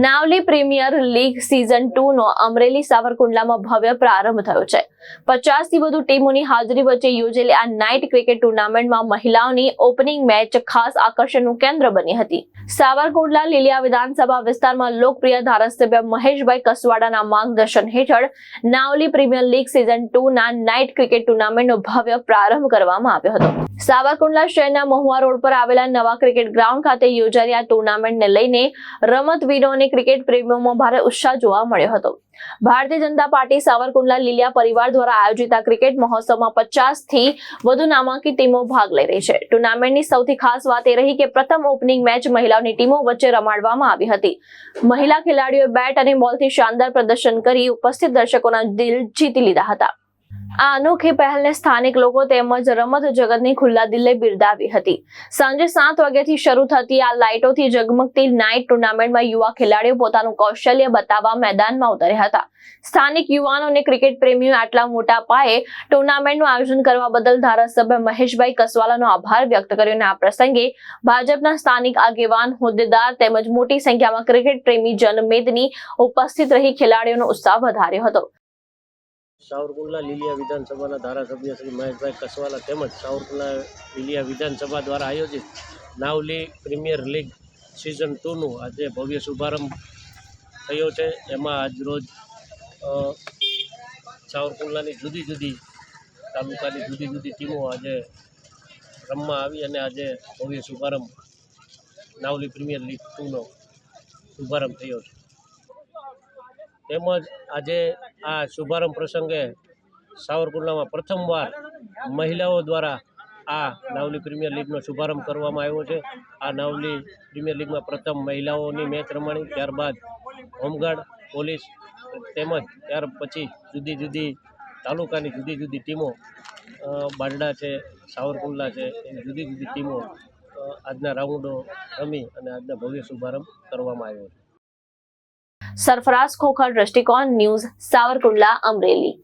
નાવલી premier league season 2 નો અમરેલી સાવરકુંડલામાં ભવ્ય પ્રારંભ થયો છે। 50 થી વધુ ટીમોની હાજરી વચ્ચે યોજેલી આ નાઇટ ક્રિકેટ ટુર્નામેન્ટમાં મહિલાઓની ઓપનિંગ મેચ ખાસ આકર્ષણનું કેન્દ્ર બની હતી। સાવરકુંડલા લીલિયા વિધાનસભા વિસ્તારમાં લોકપ્રિય ધારાસભ્ય મહેશભાઈ કસવાડાના માર્ગદર્શન હેઠળ નાવલી પ્રીમિયર લીગ સિઝન 2 ના નાઇટ ક્રિકેટ ટુર્નામેન્ટનો ભવ્ય પ્રારંભ કરવામાં આવ્યો હતો। સાવરકુંડલા શહેરના મહુવા રોડ પર આવેલા નવા ક્રિકેટ ગ્રાઉન્ડ ખાતે યોજાયેલી આ ટુર્નામેન્ટને લઈને રમતવીરો અને ક્રિકેટ પ્રેમીઓમાં ભારે ઉત્સાહ જોવા મળ્યો હતો। ભારતીય જનતા પાર્ટી સાવરકુંડલા લીલિયા પરિવાર દ્વારા આયોજિત આ ક્રિકેટ મહોત્સવમાં 50 થી વધુ નામાંકિત ટીમો ભાગ લઈ રહી છે। ટુર્નામેન્ટની સૌથી ખાસ વાત એ રહી કે પ્રથમ ઓપનિંગ મેચ મહિલાઓની ટીમો વચ્ચે રમાડવામાં આવી હતી। મહિલા ખેલાડીઓએ બેટ અને બોલથી શાનદાર પ્રદર્શન કરી ઉપસ્થિત દર્શકોના દિલ જીતી લીધા હતા। આ અનોખી પહેલને સ્થાનિક લોકો તેમજ રમત જગતની ખુલ્લા દિલે બિરદાવી હતી। સાંજે 7 વાગ્યાથી શરૂ થતી આ લાઇટોથી ઝગમગતી નાઇટ ટુર્નામેન્ટમાં યુવા ખેલાડીઓ પોતાનું કૌશલ્ય બતાવવા મેદાનમાં ઉતર્યા હતા। સ્થાનિક યુવાનો અને ક્રિકેટ પ્રેમીઓએ આટલા મોટા પાયે ટુર્નામેન્ટનું આયોજન કરવા બદલ ધારાસભ્ય મહેશભાઈ કસવાલાનો આભાર વ્યક્ત કર્યો અને આ પ્રસંગે ભાજપના સ્થાનિક આગેવાન, હોદ્દેદાર તેમજ મોટી સંખ્યામાં ક્રિકેટ પ્રેમી જનમેદની ઉપસ્થિત રહી ખેલાડીઓનો ઉત્સાહ વધાર્યો હતો। સાવરકુંડલા લીલિયા વિધાનસભાના ધારાસભ્ય શ્રી મહેશભાઈ કસવાલા તેમજ સાવરકુંડલા લીલિયા વિધાનસભા દ્વારા આયોજિત નાવલી પ્રીમિયર લીગ સિઝન 2નું આજે ભવ્ય શુભારંભ થયો છે। એમાં આજરોજ સાવરકુંડલાની જુદી જુદી તાલુકાની જુદી જુદી ટીમો આજે રમવા આવી અને આજે ભવ્ય શુભારંભ નાવલી પ્રીમિયર લીગ 2નો શુભારંભ થયો છે। તેમજ આજે આ શુભારંભ પ્રસંગે સાવરકુંડલામાં પ્રથમવાર મહિલાઓ દ્વારા આ નાવલી પ્રીમિયર લીગનો શુભારંભ કરવામાં આવ્યો છે। આ નાવલી પ્રીમિયર લીગમાં પ્રથમ મહિલાઓની મેચ રમાણી, ત્યારબાદ હોમગાર્ડ, પોલીસ તેમજ ત્યાર પછી જુદી જુદી તાલુકાની જુદી જુદી ટીમો, બારડા છે, સાવરકુંડલા છે, એવી જુદી જુદી ટીમો આજના રાઉન્ડો રમી અને આજના ભવ્ય શુભારંભ કરવામાં આવ્યો છે। સરફરાઝ ખોખર, દ્રષ્ટિકોણ ન્યૂઝ, સાવરકુંડલા, અમરેલી।